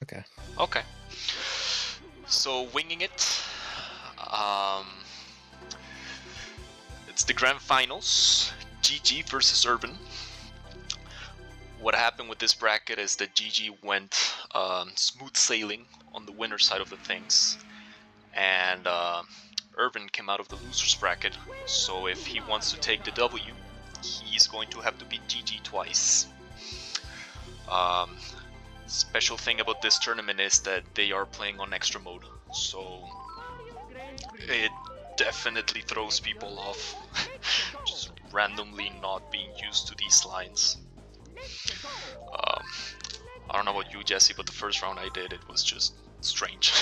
Okay. Okay. So winging it. Um, it's the grand finals. GG versus Urban. What happened with this bracket is that GG went smooth sailing on the winner side of the things, and Urban came out of the losers bracket. So if he wants to take the W, he's going to have to beat GG twice. Special thing about this tournament is that they are playing on extra mode, so it definitely throws people off. Just randomly not being used to these lines. I don't know about you, Jesse, but the first round I did, it was just strange.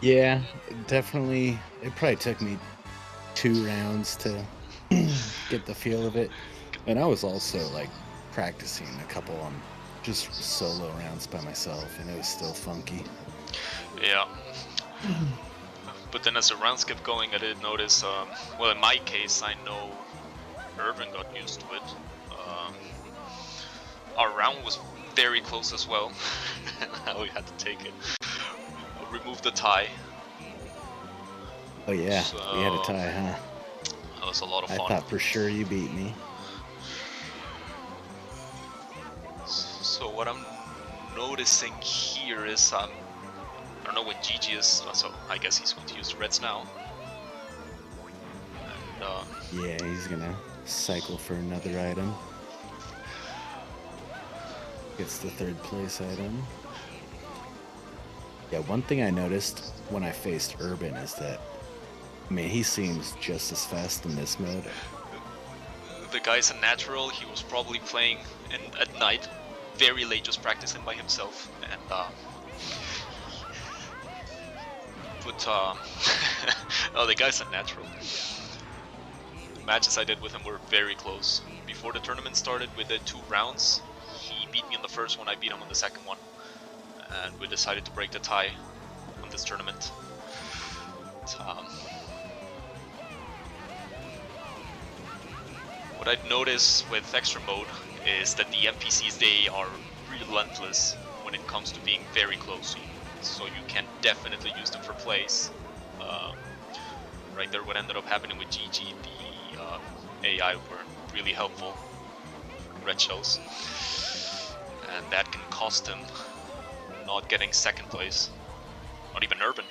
Yeah, definitely. It probably took me 2 rounds to get the feel of it. And I was also like practicing a couple on just solo rounds by myself, and it was still funky. Yeah. But then as the rounds kept going, I did notice, well, in my case, I know Urban got used to it. Our round was very close as well. How we had to take it. Remove the tie. Oh yeah, So, we had a tie, huh? That was a lot of I fun. thought for sure you beat me. So what I'm noticing here is, I don't know when GG is, so I guess he's going to use the reds now. And, yeah, he's gonna cycle for another item. Gets the 3rd place item. Yeah, one thing I noticed when I faced Urban is that, I mean, he seems just as fast in this mode. the guy's a natural. He was probably playing at night, very late, just practicing by himself, and oh, the guy's a natural. The matches I did with him were very close. Before the tournament started, we did 2 rounds. He beat me on the first one, I beat him on the second one, and we decided to break the tie on this tournament. What I'd notice with extra mode is that the NPCs, they are relentless when it comes to being very close, so you can definitely use them for plays. Right there, what ended up happening with GG, the AI were really helpful, red shells, and that can cost him not getting 2nd place, not even Urban.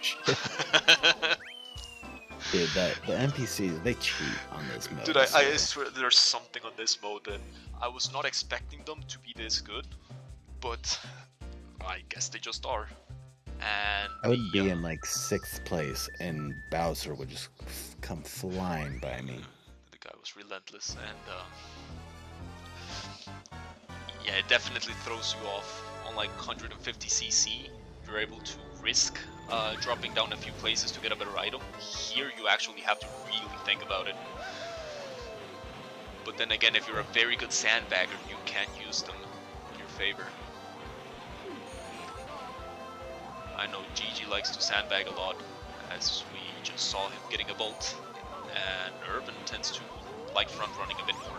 Dude, the NPCs, they cheat on this mode. Dude, I swear there's something on this mode that I was not expecting them to be this good, but I guess they just are. And I would be in like 6th place, and Bowser would just come flying by me. The guy was relentless, and yeah, it definitely throws you off. On like 150cc, you're able to risk dropping down a few places to get a better item. Here you actually have to really think about it. But then again, if you're a very good sandbagger, you can use them in your favor. I know GG likes to sandbag a lot, as we just saw him getting a bolt, and Urban tends to like front running a bit more.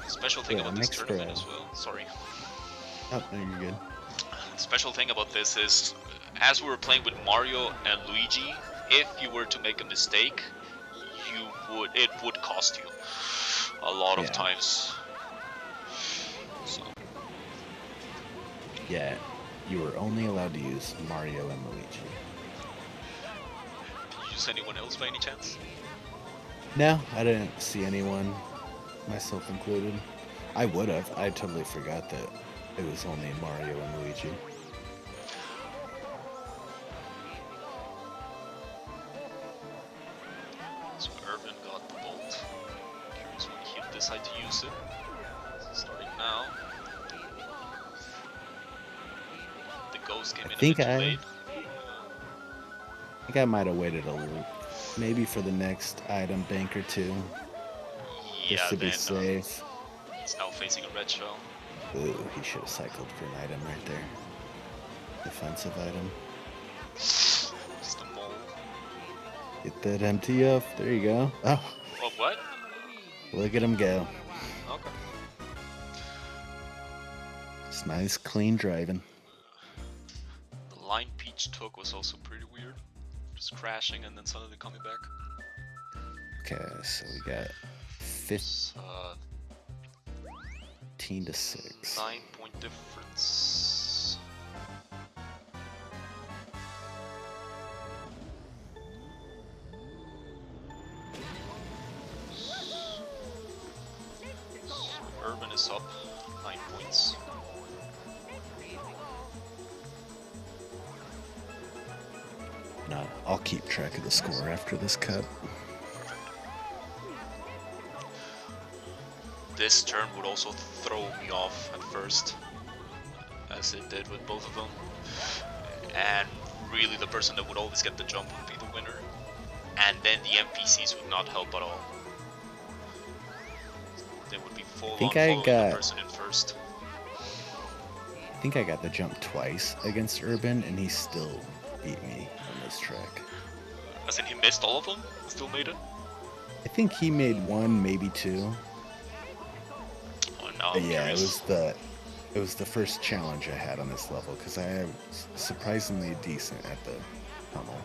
Special thing about this tournament as well, sorry. Oh, no, you're good. Special thing about this is, as we were playing with Mario and Luigi, if you were to make a mistake, it would cost you a lot of times. So. Yeah, you were only allowed to use Mario and Luigi. Did you use anyone else by any chance? No, I didn't see anyone, myself included. I would have. I totally forgot that it was only Mario and Luigi. So Urban got the bolt. Curious when he'll decide to use it. Starting now. The ghost came in a bit too late. I think I might have waited a little, maybe for the next item bank or 2. Yeah, just to be safe. He's now facing a red shell. Ooh, he should have cycled for an item right there. Defensive item. Just a mole. Get that MTF. There you go. Oh. What? Look at him go. Okay. It's nice, clean driving. The line Peach took was also pretty weird. Just crashing and then suddenly coming back. Okay, so we got 15 to 6. 9-point difference. Urban is up 9 points. No, I'll keep track of the score after this cut. This turn would also throw me off at first, as it did with both of them. And really the person that would always get the jump would be the winner. And then the NPCs would not help at all. They would be full on following the person in first. I think I got the jump twice against Urban, and he still beat me on this track. As in he missed all of them? Still made it? I think he made one, maybe two. Oh no. Yeah, it was the first challenge I had on this level, because I am surprisingly decent at the tunnel.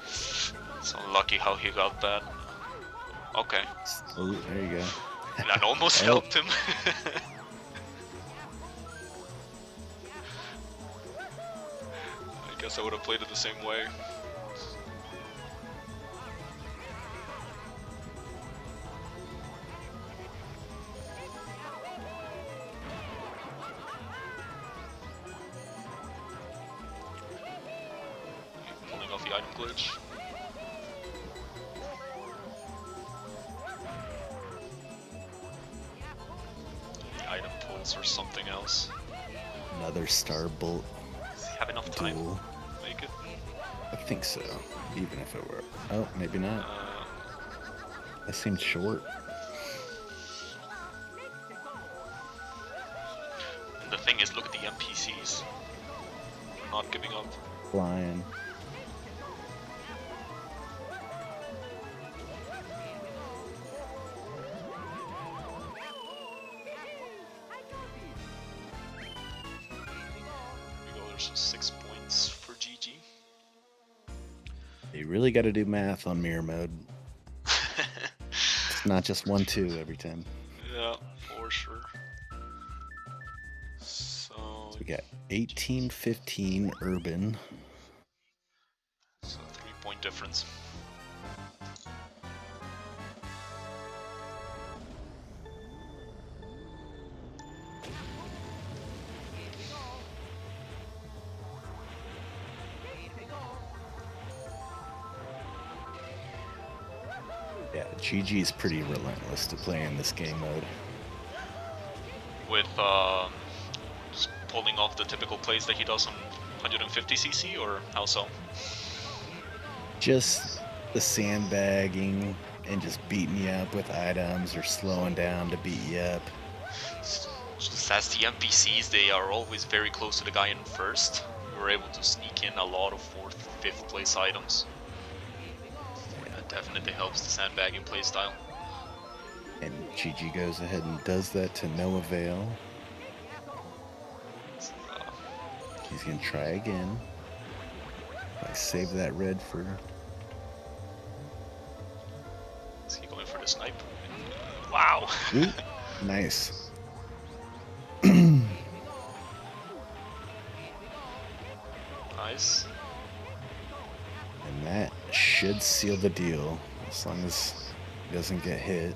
It's unlucky how he got that. Okay. Oh, there you go. That almost helped him. I guess I would have played it the same way. Pulling off the item glitch. Or something else. Another star bolt. Does he have enough time duel. to make it? I think so. Even if it were. Oh, maybe not. That seemed short. And the thing is, look at the NPCs. They're not giving up. Flying. There's 6 points for GG. You really got to do math on mirror mode. It's not just 1-2 every time. Yeah, for sure. So we got 18-15 Urban. So 3-point difference. Yeah, GG is pretty relentless to play in this game mode. With just pulling off the typical plays that he does on 150cc, or how so? Just the sandbagging and just beating you up with items or slowing down to beat you up. Just as the NPCs, they are always very close to the guy in first. You're able to sneak in a lot of 4th, 5th place items. Definitely helps the sandbagging playstyle. And GG goes ahead and does that to no avail. He's gonna try again. I save that red for. Is he going for the snipe? Wow! Ooh, nice. Nice. And that should seal the deal, as long as he doesn't get hit.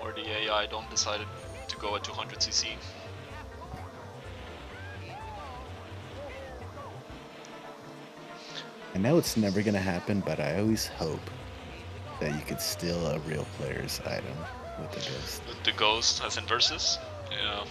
Or the AI don't decide to go at 200cc. I know it's never gonna happen, but I always hope that you could steal a real player's item with the ghost. The ghost as in versus? Yeah.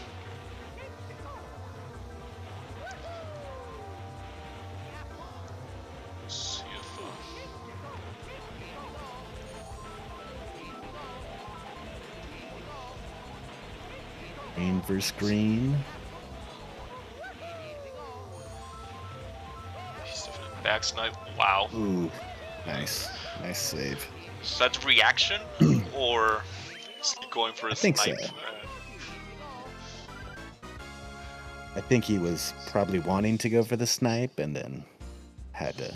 Green versus green. Back snipe. Wow. Ooh, nice. Nice save. So that's reaction, or Is he going for a I think so. snipe? I think he was probably wanting to go for the snipe and then had to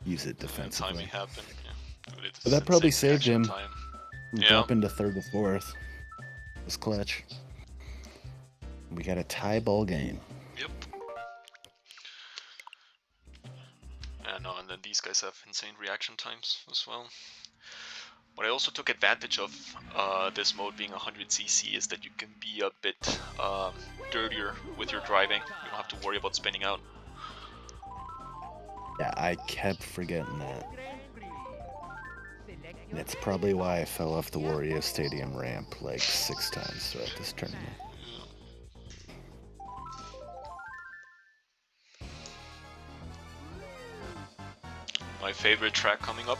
use it defensively. Timing happened. Yeah. Dude, But that probably insane saved reaction him time. from Yeah. dropping to third or fourth. It was clutch. We got a tie ball game. Yep. And then these guys have insane reaction times as well. What I also took advantage of this mode being 100cc is that you can be a bit dirtier with your driving. You don't have to worry about spinning out. Yeah, I kept forgetting that. That's probably why I fell off the Wario Stadium ramp like 6 times throughout this tournament. My favorite track coming up.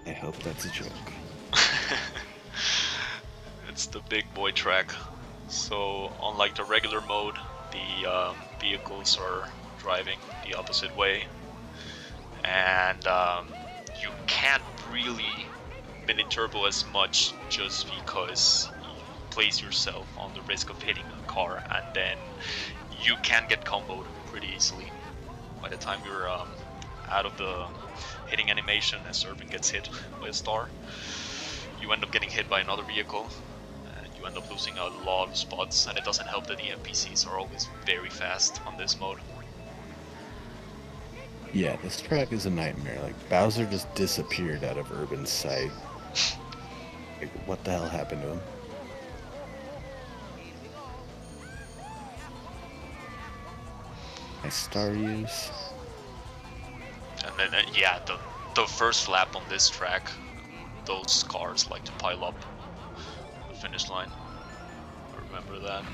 I hope that's a joke. It's the big boy track. So unlike the regular mode, the vehicles are driving the opposite way, and you can't really mini turbo as much just because you place yourself on the risk of hitting a car, and then you can get comboed pretty easily. By the time you're out of the hitting animation, as Urban gets hit by a star, you end up getting hit by another vehicle, and you end up losing a lot of spots. And it doesn't help that the NPCs are always very fast on this mode. Yeah, this track is a nightmare. Like, Bowser just disappeared out of Urban's sight. Like, what the hell happened to him? Nice star use. And then, yeah, the first lap on this track, those cars like to pile up the finish line. I remember that.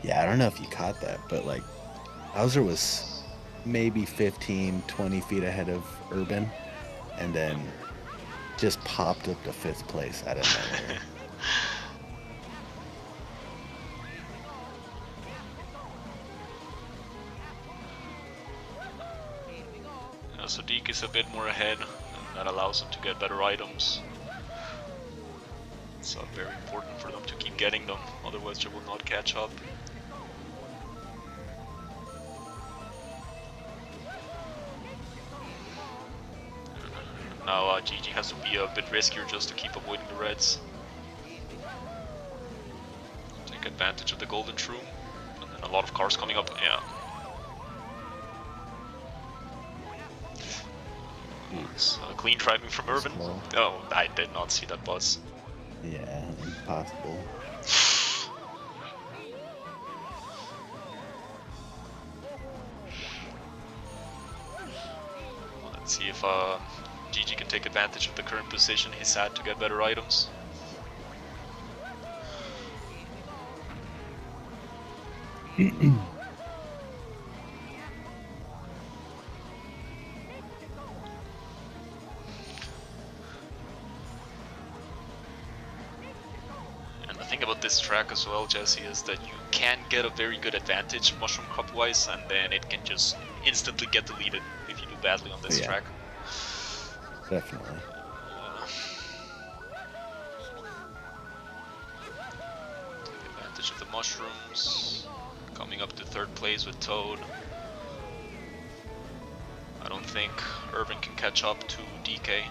Yeah, I don't know if you caught that, but like, Bowser was maybe 15, 20 feet ahead of Urban, and then just popped up to 5th place out of nowhere. So Deke is a bit more ahead, and that allows them to get better items. It's very important for them to keep getting them, otherwise they will not catch up. Now Gigi has to be a bit riskier just to keep avoiding the reds. Take advantage of the golden shroom, and then a lot of cars coming up. Yeah. Clean driving from Urban. Oh, I did not see that buzz. Yeah, impossible. Let's see if Gigi can take advantage of the current position he's at to get better items. This track as well, Jesse, is that you can get a very good advantage mushroom cup wise, and then it can just instantly get deleted if you do badly on this track. Definitely. Take advantage of the mushrooms. Coming up to 3rd place with Toad. I don't think Urban can catch up to DK.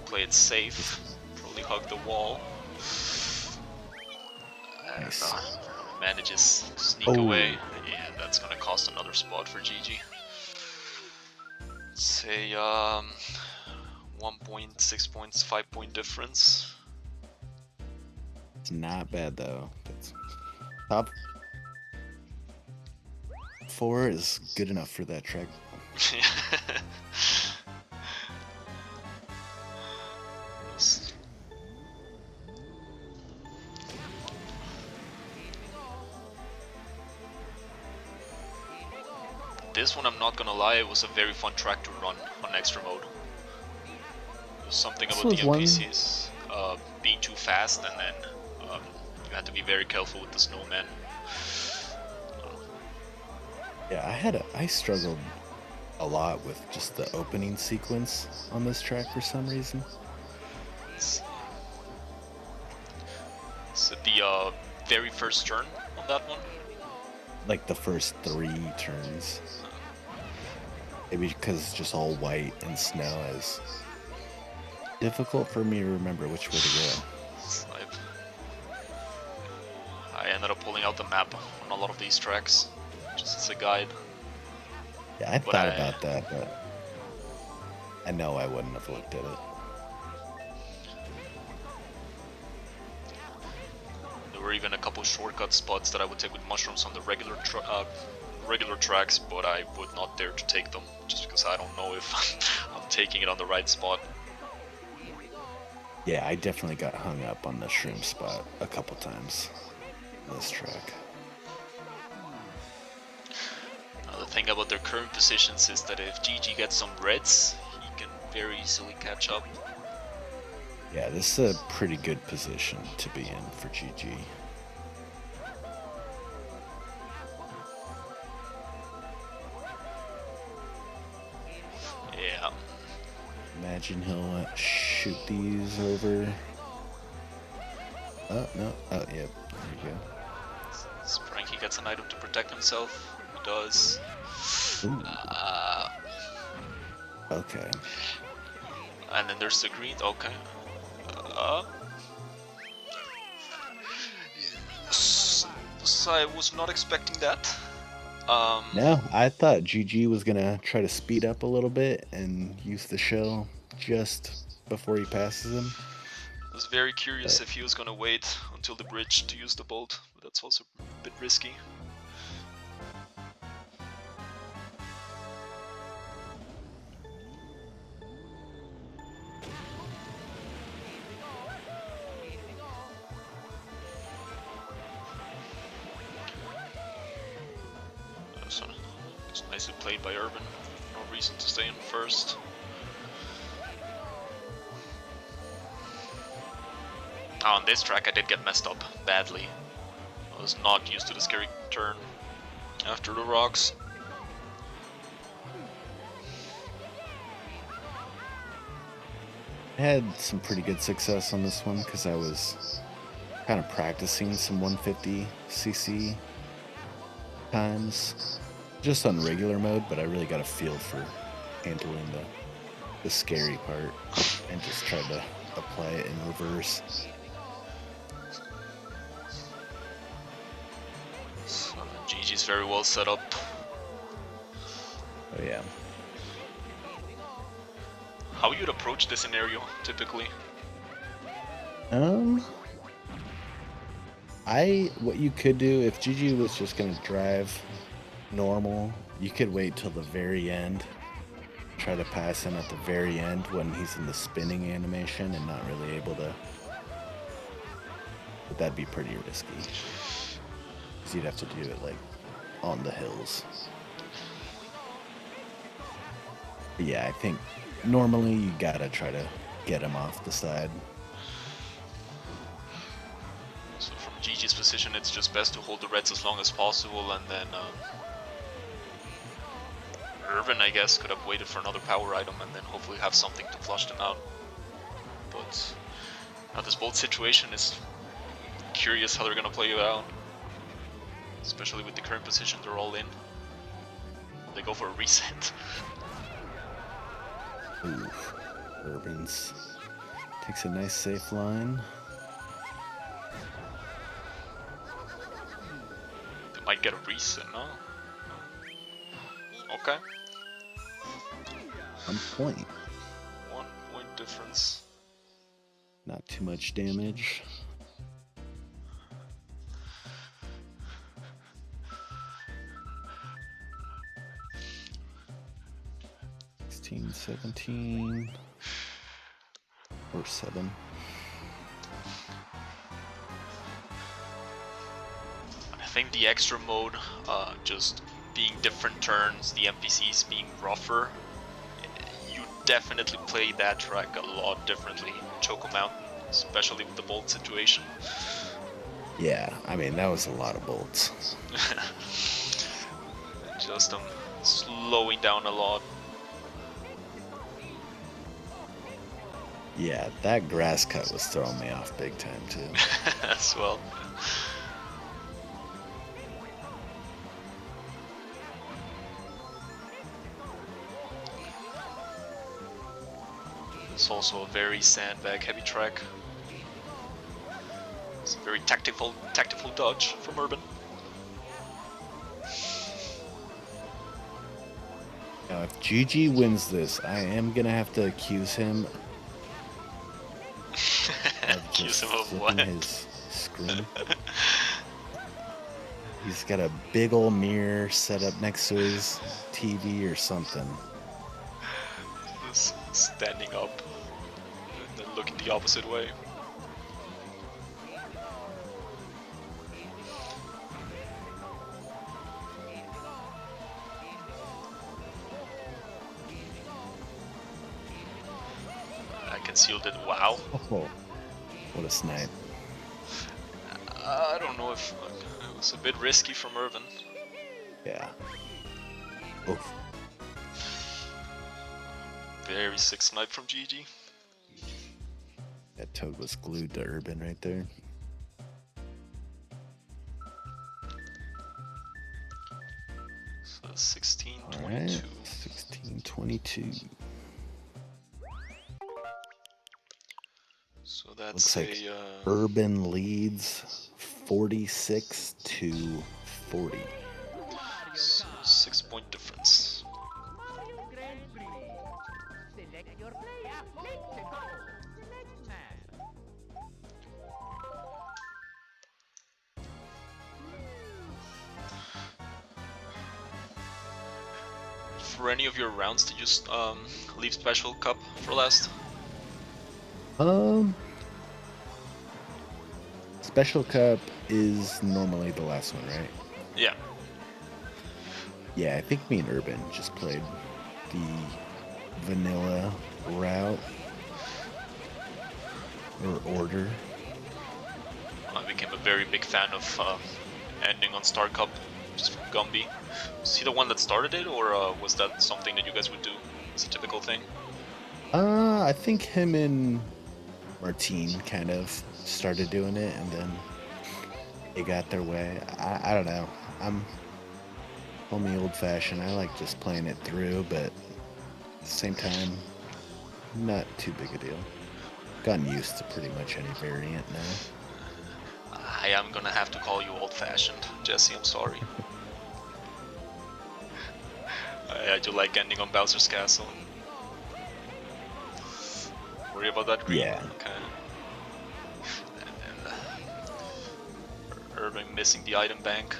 Play it safe. Probably hug the wall. Nice. Manages to sneak away. Yeah, that's gonna cost another spot for Gigi. Say 1 point, 6 points, 5 point difference. It's not bad though. It's top 4 is good enough for that track. This one, I'm not gonna lie, it was a very fun track to run on extra mode. There's something about the NPCs being too fast, and then you had to be very careful with the snowman. Yeah, I struggled a lot with just the opening sequence on this track for some reason. So the very first turn on that one? Like the first 3 turns. Maybe because it's just all white and snow is difficult for me to remember which way to go. I ended up pulling out the map on a lot of these tracks, just as a guide. Yeah, I thought about that, but I know I wouldn't have looked at it. There were even a couple shortcut spots that I would take with mushrooms on the regular tracks, but I would not dare to take them, just because I don't know if I'm taking it on the right spot. Yeah, I definitely got hung up on the shroom spot a couple times on this track. The thing about their current positions is that if GG gets some reds, he can very easily catch up. Yeah, this is a pretty good position to be in for GG. Yeah. Imagine he'll shoot these over. Oh, no. Oh, yeah. There you go. Frankie gets an item to protect himself. He does. Okay. And then there's the green. Okay. So I was not expecting that. No, I thought GG was gonna try to speed up a little bit and use the shell just before he passes him. I was very curious if he was gonna wait until the bridge to use the bolt, but that's also a bit risky. It's nicely played by Urban. No reason to stay in first. On this track I did get messed up badly. I was not used to the scary turn after the rocks. I had some pretty good success on this one because I was kind of practicing some 150cc times just on regular mode, but I really got a feel for handling the scary part and just tried to apply it in reverse. So, GG's very well set up. Oh yeah. How you'd approach this scenario typically? What you could do if GG was just gonna drive normal, you could wait till the very end, try to pass him at the very end when he's in the spinning animation and not really able to. But that'd be pretty risky, because you'd have to do it like on the hills. But yeah, I think normally you gotta try to get him off the side. So from GG's position, it's just best to hold the reds as long as possible, and then Irvin, I guess, could have waited for another power item and then hopefully have something to flush them out. But now this bolt situation is curious how they're gonna play it out, especially with the current position they're all in. They go for a reset. Ooh, Urban's takes a nice safe line. They might get a reset, no? Okay. 1 point. 1 point difference. Not too much damage. $16, $17, or 7. I think the extra mode, just being different turns, the NPCs being rougher, you definitely play that track a lot differently in Choco Mountain, especially with the bolt situation. Yeah, I mean, that was a lot of bolts. Just slowing down a lot. Yeah, that grass cut was throwing me off big time too. As well. It's also a very sandbag heavy track. It's a very tactful dodge from Urban. Now, if GG wins this, I am gonna have to accuse him of Accuse him of flipping what? his screen. He's got a big old mirror set up next to his TV or something. Just standing up and then looking the opposite way. I concealed it. Wow. Oh, what a snipe. I don't know if it was a bit risky from Irvin. Yeah. Oof. Very sick snipe from GG. That toad was glued to Urban right there. So 16-22. All right, 16-22. So that's Looks like a Urban leads 46-40. 6-point difference. For any of your rounds, did you leave Special Cup for last? Special Cup is normally the last one, right? Yeah. Yeah, I think me and Urban just played the vanilla route or order. I became a very big fan of ending on Star Cup, just from Gumby. Was he the one that started it, or was that something that you guys would do? It's a typical thing. I think him and Martine kind of started doing it, and then they got their way. I don't know. I'm only old-fashioned. I like just playing it through, but at the same time, not too big a deal. Gotten used to pretty much any variant now. I am gonna have to call you old-fashioned, Jesse. I'm sorry. I do like ending on Bowser's Castle. Worry about that green? Yeah. Okay. And Irving missing the item bank.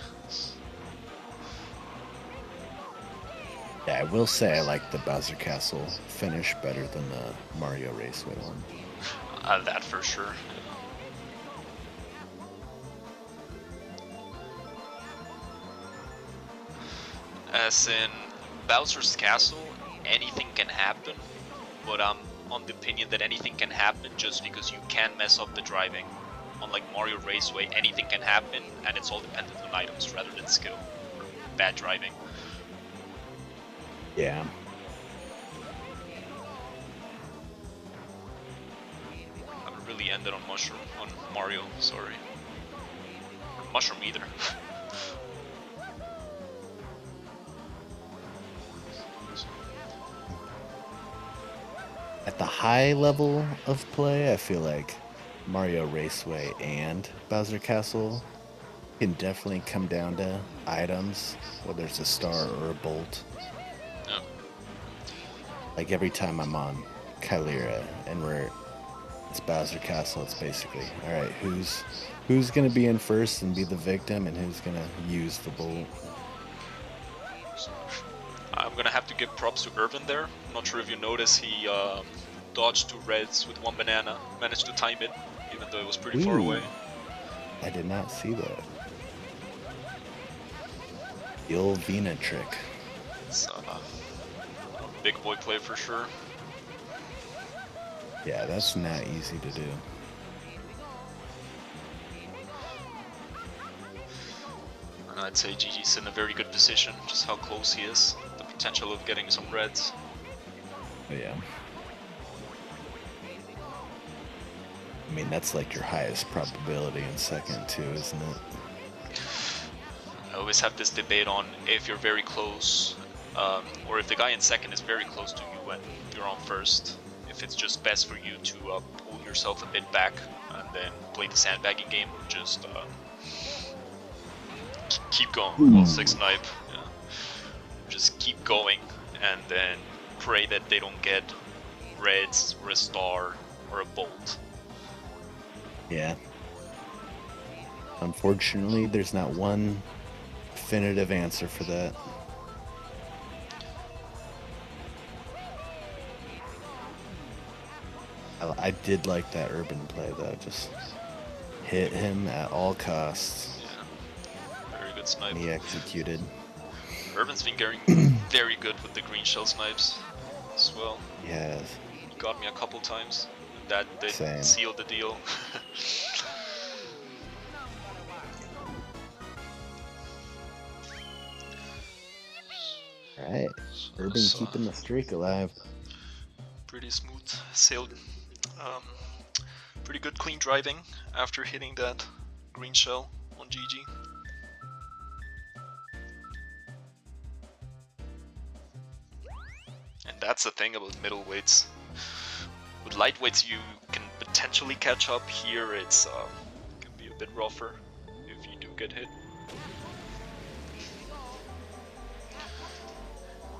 Yeah, I will say I like the Bowser Castle finish better than the Mario Raceway one. That for sure. As in Bowser's Castle, anything can happen, but I'm on the opinion that anything can happen just because you can mess up the driving. Unlike Mario Raceway, anything can happen, and it's all dependent on items rather than skill or bad driving. Yeah. I haven't really ended on Mushroom, on Mario, sorry. Or Mushroom either. At the high level of play, I feel like Mario Raceway and Bowser Castle can definitely come down to items, whether it's a star or a bolt. No. Like every time I'm on Kylera and it's Bowser Castle, it's basically, all right, who's gonna be in first and be the victim, and who's gonna use the bolt? I'm gonna have to give props to Irvin there. I'm not sure if you noticed, he dodged 2 reds with 1 banana, managed to time it, even though it was pretty far away. I did not see that. The old Vina trick. It's big boy play for sure. Yeah, that's not easy to do. And I'd say GG's in a very good position, just how close he is. The potential of getting some reds. But yeah. I mean, that's like your highest probability in second too, isn't it? I always have this debate on if you're very close, or if the guy in second is very close to you when you're on first, if it's just best for you to pull yourself a bit back and then play the sandbagging game, or just keep going. Well, 6 snipe, yeah. Just keep going and then pray that they don't get reds or a star or a bolt. Yeah. Unfortunately, there's not one definitive answer for that. I did like that Urban play though, just hit him at all costs. Yeah, very good snipe. And he executed. Urban's been getting very good with the green shell snipes as well. Yeah. He got me a couple times. That did seal the deal. Alright, Urban keeping the streak alive. Pretty smooth sailed. Pretty good clean driving after hitting that green shell on GG. And that's the thing about middleweights. With lightweights you can potentially catch up. Here it's can be a bit rougher if you do get hit.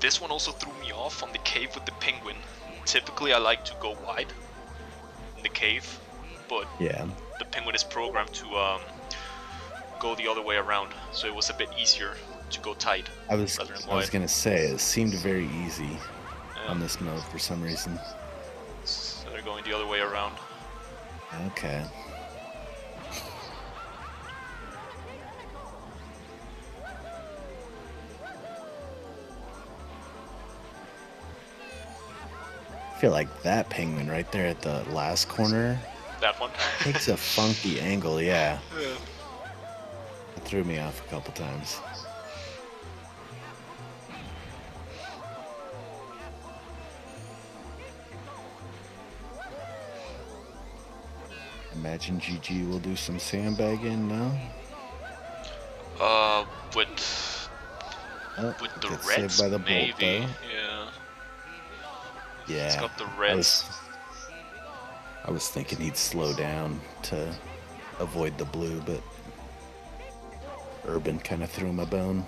This one also threw me off on the cave with the penguin. Typically I like to go wide in the cave, but yeah, the penguin is programmed to go the other way around, so it was a bit easier to go tight. I was gonna say, it seemed very easy on this mode for some reason. So they're going the other way around. Okay. I feel like that penguin right there at the last corner. That one? Takes a funky angle, yeah. Yeah. It threw me off a couple times. Imagine GG will do some sandbagging, no? With the reds, by the maybe. bolt, though. Yeah. It's got the reds. I was thinking he'd slow down to avoid the blue, but Urban kind of threw him a bone.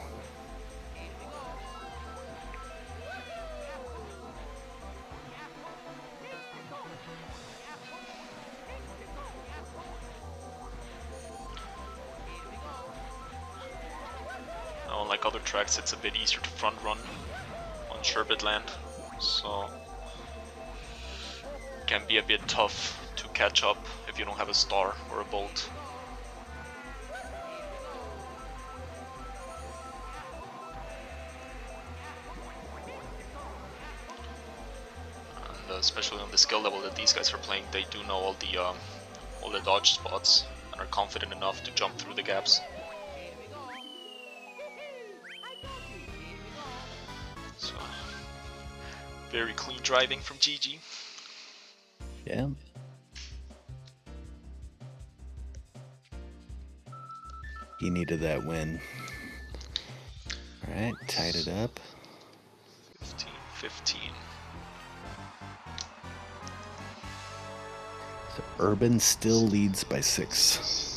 Unlike other tracks, it's a bit easier to front run on Sherbet Land, so it can be a bit tough to catch up if you don't have a star or a bolt. And especially on the skill level that these guys are playing, they do know all the dodge spots and are confident enough to jump through the gaps. So, very clean driving from GG. Yeah. He needed that win. Alright, tied it up. 15-15. So Urban still leads by 6.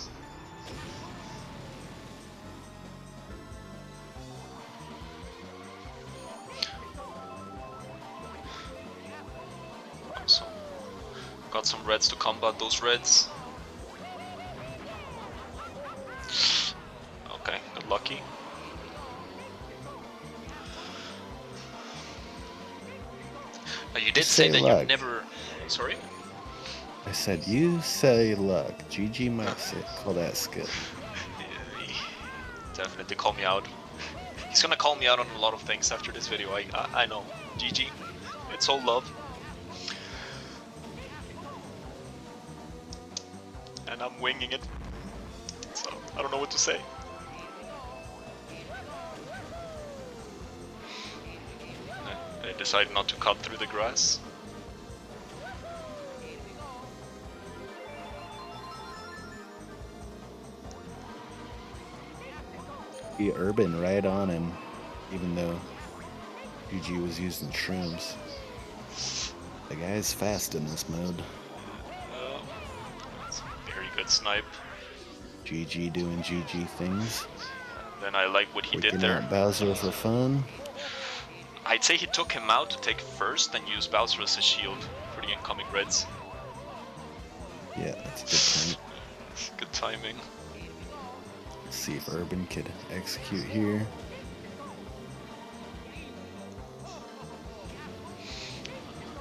Got some reds to combat those reds. Okay, got lucky. You did say that you've never... Sorry? I said, you say luck. GG might call that skill. Yeah, he definitely call me out. He's gonna call me out on a lot of things after this video, I know. GG. It's all love. And I'm winging it, so I don't know what to say. They decided not to cut through the grass. Be Urban right on him, even though GG was using shrooms. The guy's fast in this mode. That's a very good snipe. GG doing GG things. Then I like what he did there. Out Bowser for fun. I'd say he took him out to take first and use Bowser as a shield for the incoming reds. Yeah, that's a good point. Good timing. Let's see if Urban could execute here.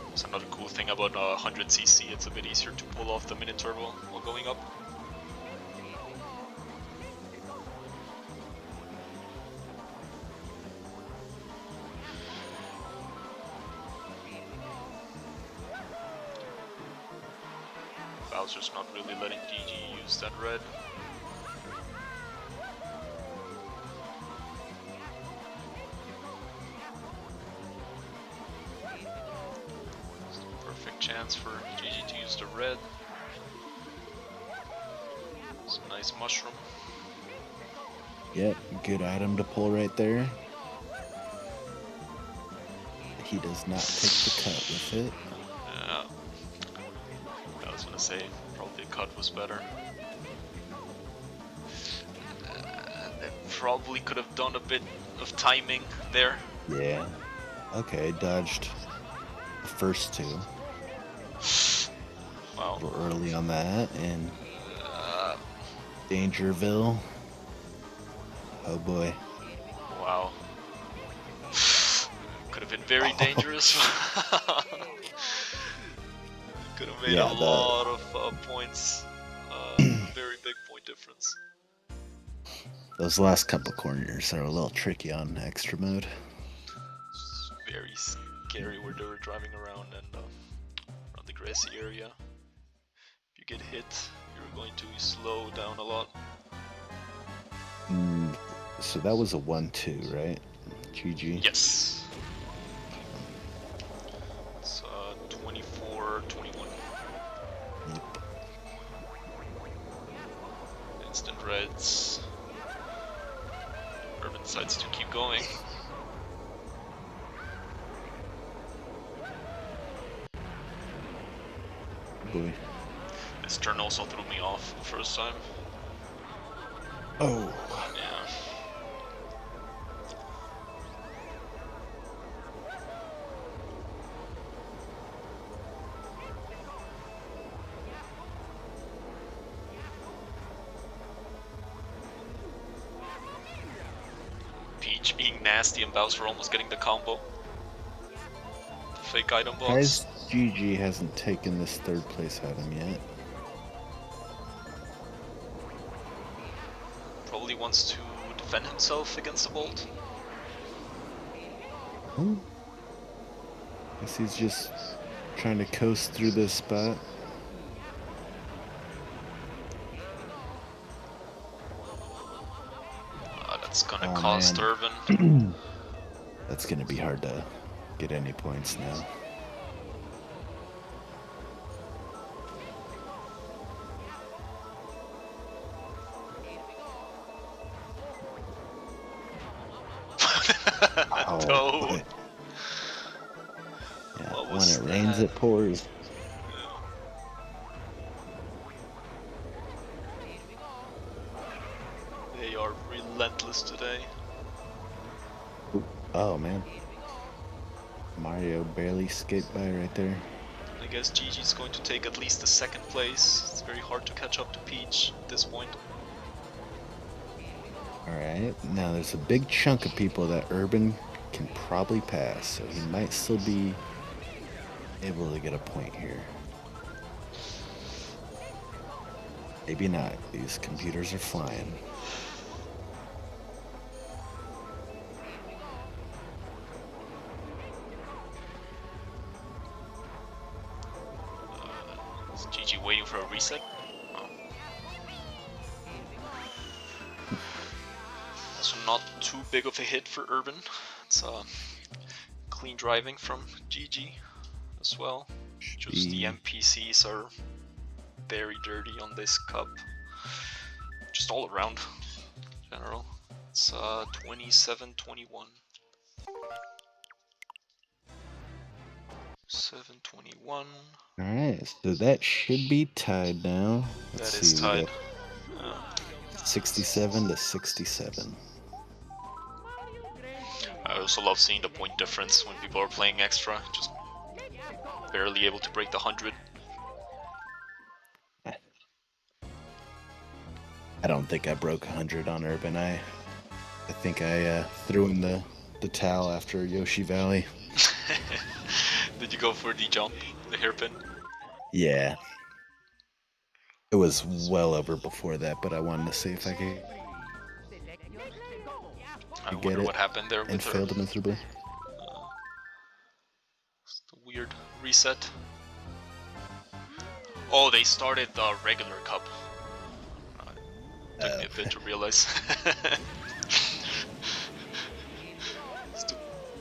That's another cool thing about 100cc, it's a bit easier to pull off the mini turbo while going up. Bowser's not really letting GG use that red. Perfect chance for GG to use the red. Some nice mushroom. Yep, good item to pull right there. He does not take the cut with it. Yeah. I was gonna say, probably cut was better. They probably could have done a bit of timing there. Yeah. Okay, dodged the first two. Wow. A little early on that, and Dangerville. Oh boy. Wow. Could have been very dangerous. Could have made a lot of points. Very big point difference. Those last couple corners are a little tricky on extra mode. It's very scary where they were driving around and around the grassy area. If you get hit, you're going to slow down a lot. So that was a 1-2, right? GG? Yes. It's 24-21. Yep. Instant reds. Urban decides to keep going. Boy. This turn also threw me off the first time. Oh. Yeah. Peach being nasty and Bowser almost getting the combo. Fake item box. Guys, GG hasn't taken this third place item yet. Probably wants to defend himself against the bolt. Guess he's just trying to coast through this spot. That's gonna cost Urban. That's gonna be hard to get any points now. No. Yeah, when it rains, it pours. They are relentless today. Oh man. Mario barely escaped by right there. I guess GG's going to take at least the second place. It's very hard to catch up to Peach at this point. Alright, now there's a big chunk of people that Urban can probably pass, so he might still be able to get a point here. Maybe not. These computers are flying. Is GG waiting for a reset? Oh. Also not too big of a hit for Urban. It's clean driving from GG as well. Just the NPCs are very dirty on this cup. Just all around, in general. It's 27-21. 7-21. Alright, so that should be tied now. Let's That is see, tied. 67 to 67. I also love seeing the point difference when people are playing extra, just barely able to break the 100. I don't think I broke 100 on Urban. I think I threw in the towel after Yoshi Valley. Did you go for the jump, the hairpin? Yeah. It was well over before that, but I wanted to see if I could I get wonder it what happened there and with her. failed miserably. It's the weird reset. Oh, they started the regular cup. Took me a bit to realize. Just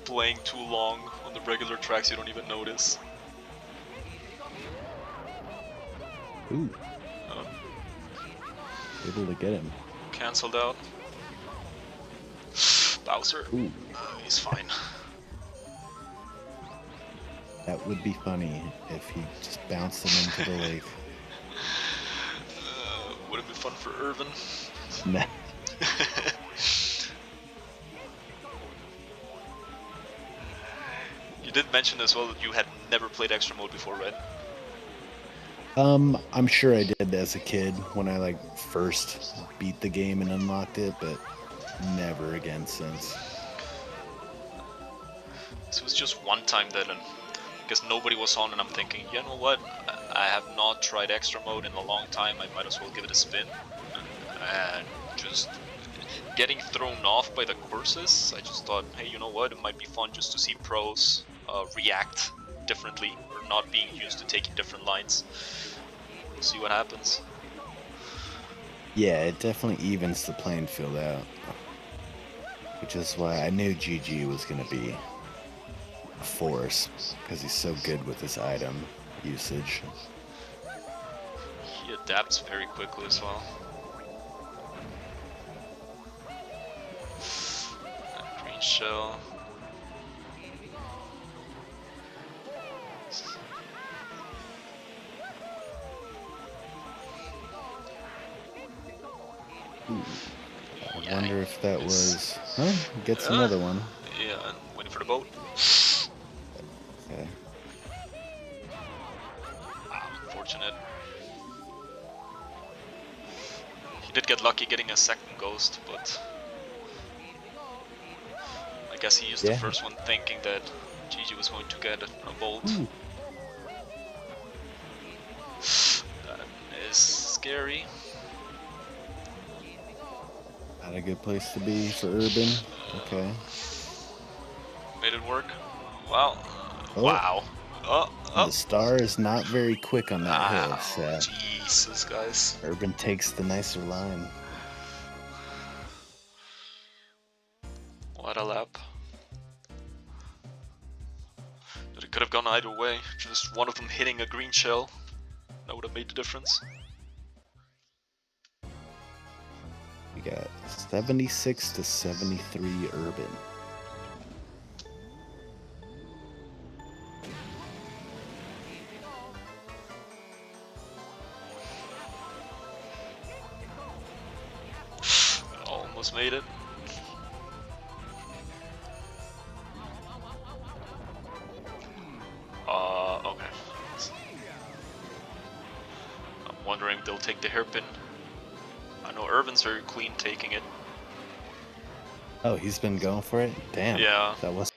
playing too long on the regular tracks, you don't even notice. Ooh. Able to get him. Cancelled out. Bowser. Ooh. He's fine. That would be funny if he just bounced him into the lake. Would have been fun for Irvin. Nah. You did mention as well that you had never played extra mode before, right? I'm sure I did as a kid when I like first beat the game and unlocked it, but never again since. This was just one time that because nobody was on, and I'm thinking, you know what? I have not tried extra mode in a long time. I might as well give it a spin. And just getting thrown off by the courses, I just thought, hey, you know what? It might be fun just to see pros react differently, or not being used to taking different lines. We'll see what happens. Yeah, it definitely evens the playing field out. Which is why I knew GG was going to be a force, because he's so good with his item usage. He adapts very quickly as well. That green shell. Ooh. I wonder if that was... Huh? Gets another one. Yeah, and waiting for the boat. Okay. Unfortunate. He did get lucky getting a second ghost, but I guess he used the first one thinking that Gigi was going to get a bolt. Ooh. That is scary. Not a good place to be for Urban. Okay. Made it work. Wow. Oh. Wow. The star is not very quick on that hill. So Jesus, guys. Urban takes the nicer line. What a lap. But it could have gone either way. Just one of them hitting a green shell. That would have made the difference. We got 76 to 73 Urban. Almost made it. Okay. I'm wondering if they'll take the hairpin. I know Irvin's very clean taking it. Oh, he's been going for it? Damn. Yeah. That was...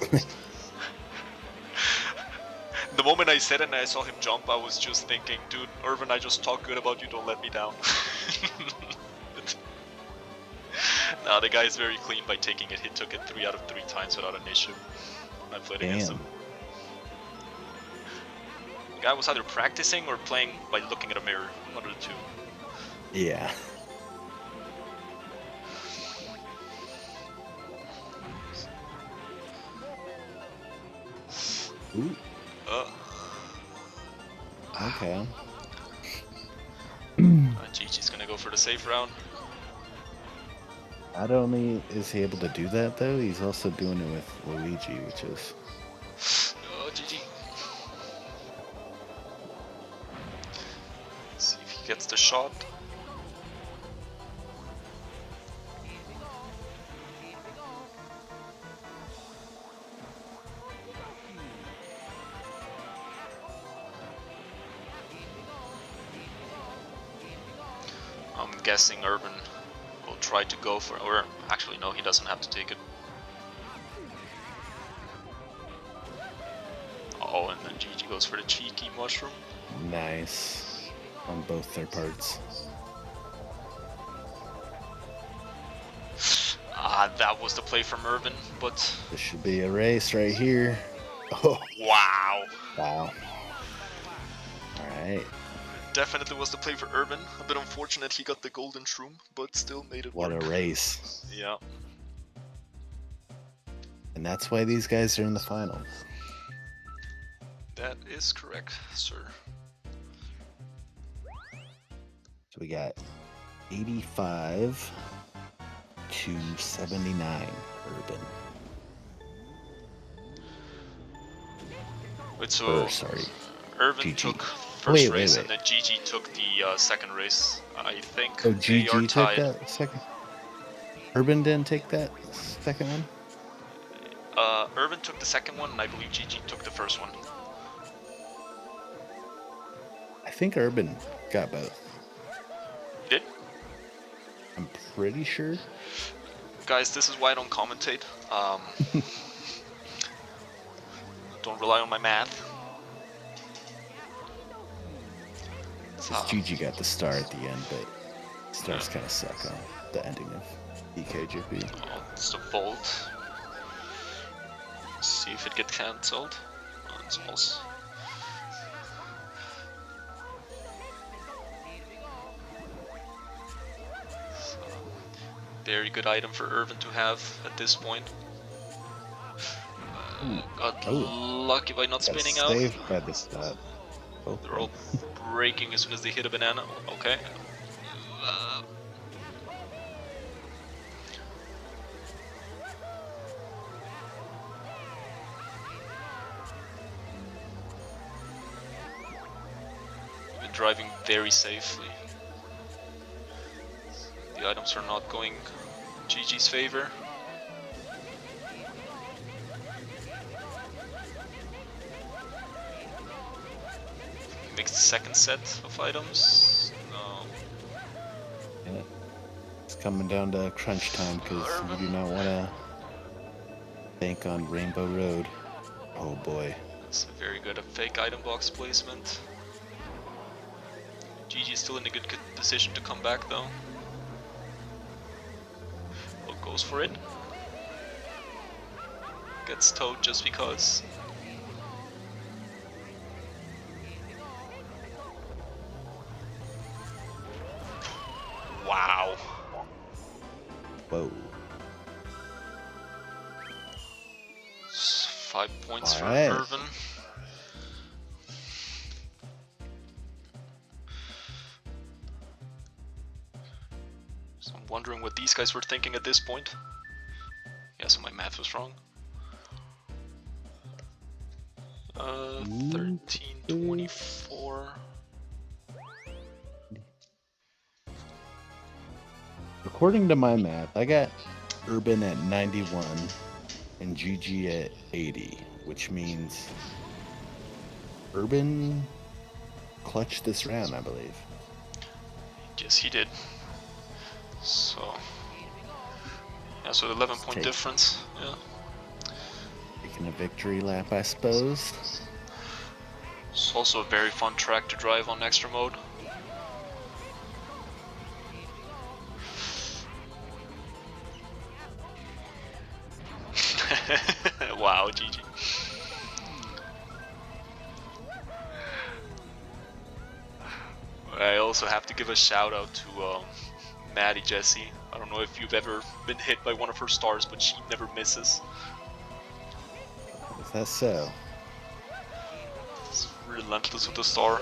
The moment I said it and I saw him jump, I was just thinking, dude, Irvin, I just talk good about you, don't let me down. Nah, the guy is very clean by taking it. He took it 3 out of 3 times without an issue when I played against him. The guy was either practicing or playing by looking at a mirror, one of the two. Yeah. Ooh, Uh, okay. GG's gonna go for the safe round. Not only is he able to do that, though, he's also doing it with Luigi, which is... Oh, GG. See if he gets the shot. I'm guessing Urban will try to go for, or actually no, he doesn't have to take it. Oh, and then GG goes for the cheeky mushroom. Nice. On both their parts. That was the play from Urban, but... This should be a race right here. Oh, wow! wow. Alright. Definitely was the play for Urban. A bit unfortunate he got the golden shroom, but still made it What work. a race. Yeah. And that's why these guys are in the finals. That is correct, sir. So we got 85 to 79 Urban. Wait, so sorry. Urban GG. took first race wait. and then GG took the second race. I think Oh, they are GG took tied. that second? Urban didn't take that second one? Urban took the second one, and I believe GG took the first one. I think Urban got both. You did? I'm pretty sure. Guys, this is why I don't commentate. Don't rely on my math. GG got the star at the end, but stars kind of suck on the ending of EKGP. Oh, it's the vault. See if it gets cancelled. Oh, it's false. So, very good item for Irvin to have at this point. Got lucky by not spinning out. Saved by the stop. Oh. They're all breaking as soon as they hit a banana. Okay. Been driving very safely. The items are not going GG's favor. Makes the second set of items. No. Yeah. It's coming down to crunch time because we do not want to bank on Rainbow Road. Oh boy. That's a very good fake item box placement. GG is still in a good position to come back though. Well, goes for it. Gets towed just because. Wow. Whoa. 5 points for Alright. Irvin. So I'm wondering what these guys were thinking at this point. Yeah, so my math was wrong. 1324. According to my math, I got Urban at 91 and GG at 80, which means Urban clutched this round, I believe. Yes, he did. So, yeah, so 11-point difference. Yeah. Taking a victory lap, I suppose. It's also a very fun track to drive on extra mode. Wow, GG. I also have to give a shout out to Maddie Jessie. I don't know if you've ever been hit by one of her stars, but she never misses. Is that so? Relentless with the star.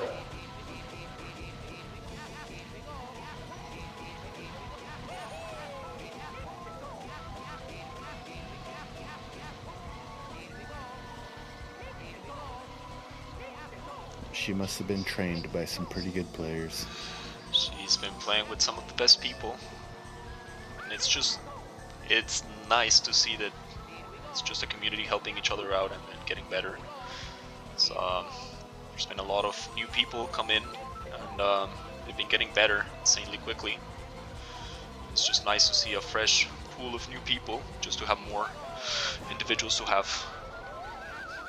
She must have been trained by some pretty good players. She's been playing with some of the best people. And it's nice to see that it's just a community helping each other out and getting better. So there's been a lot of new people come in, and they've been getting better insanely quickly. It's just nice to see a fresh pool of new people, just to have more individuals to have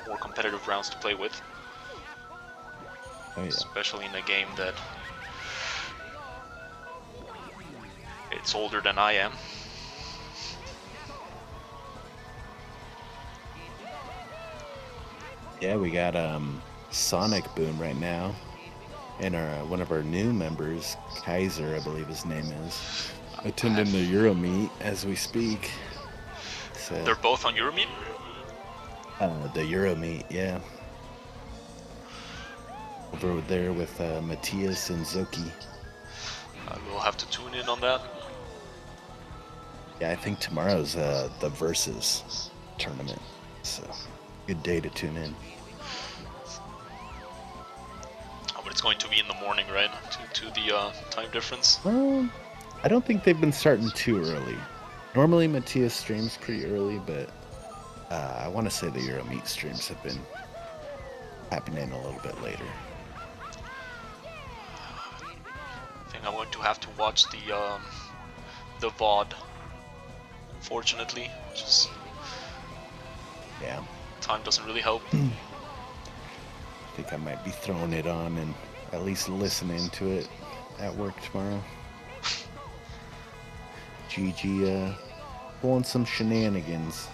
more competitive rounds to play with. Oh, yeah. Especially in a game that it's older than I am. Yeah, we got Sonic Boom right now, and one of our new members, Kaiser, I believe his name is, attending the Euro meet as we speak. So, They're both on Euromeet? the Euro meet, yeah. Over there with Matthias and Zoki. I will have to tune in on that. Yeah, I think tomorrow's the Versus tournament, so good day to tune in. Oh, but it's going to be in the morning, right? To the time difference. I don't think they've been starting too early. Normally Matthias streams pretty early, but I want to say the Euro meet streams have been happening a little bit later. I think I'm going to have to watch the VOD. Unfortunately, just Yeah. time doesn't really help. I think I might be throwing it on and at least listening to it at work tomorrow. GG pulling some shenanigans.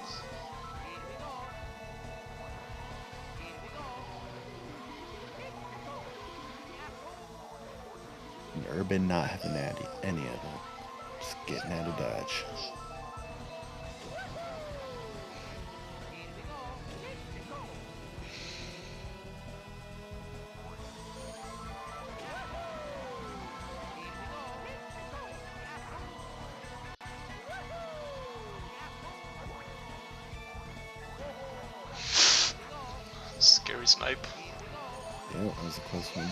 And Urban not having any of it. Just getting out of Dodge. Scary snipe. Yeah, that was a close one.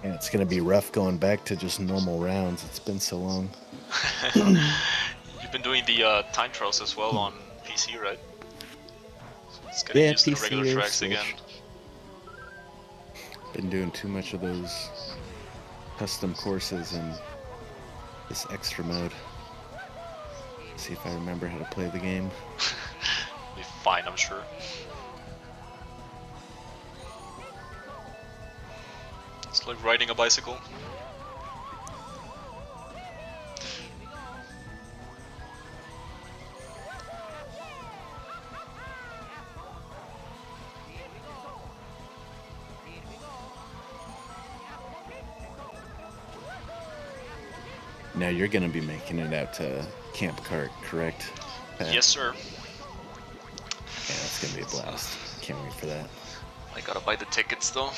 Yeah, it's gonna be rough going back to just normal rounds. It's been so long. You've been doing the time trials as well on PC, right? So it's getting Yeah, used to the PC regular or tracks Switch. again. Been doing too much of those custom courses and this extra mode. See if I remember how to play the game. Be fine, I'm sure. It's like riding a bicycle. Now you're gonna be making it out to Camp Cart, correct? Pat? Yes, sir. Yeah, it's gonna be a blast. Can't wait for that. I gotta buy the tickets though.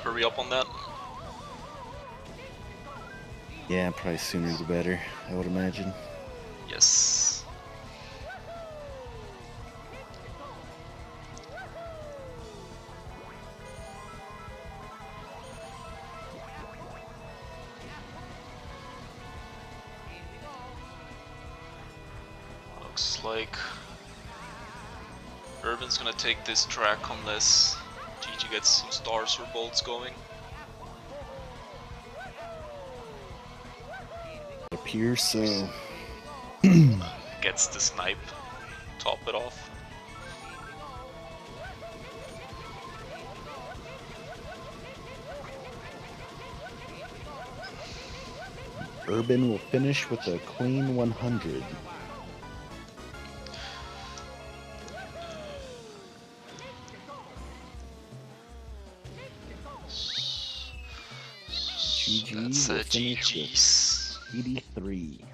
Hurry up on that. Yeah, probably sooner the better, I would imagine. Yes. Looks like Urban's gonna take this track unless GG gets some stars or bolts going. It appears so. Gets the snipe, top it off. Urban will finish with a clean 100. GG That's will a finish with GG's. 83.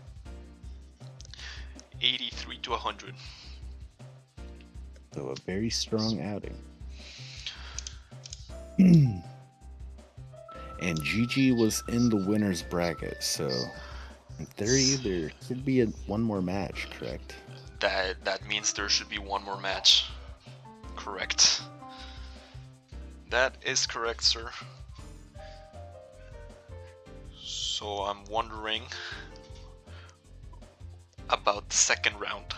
83 to 100. So a very strong outing. And GG was in the winner's bracket, so in theory there could be one more match, correct? That means there should be one more match. Correct. That is correct, sir. So I'm wondering about the second round.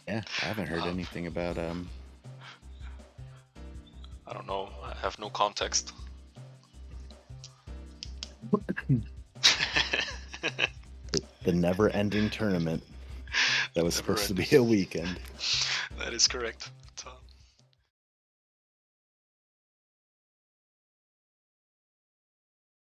Yeah, I haven't heard anything about I don't know. I have no context. the never-ending tournament that was supposed to be a weekend. That is correct.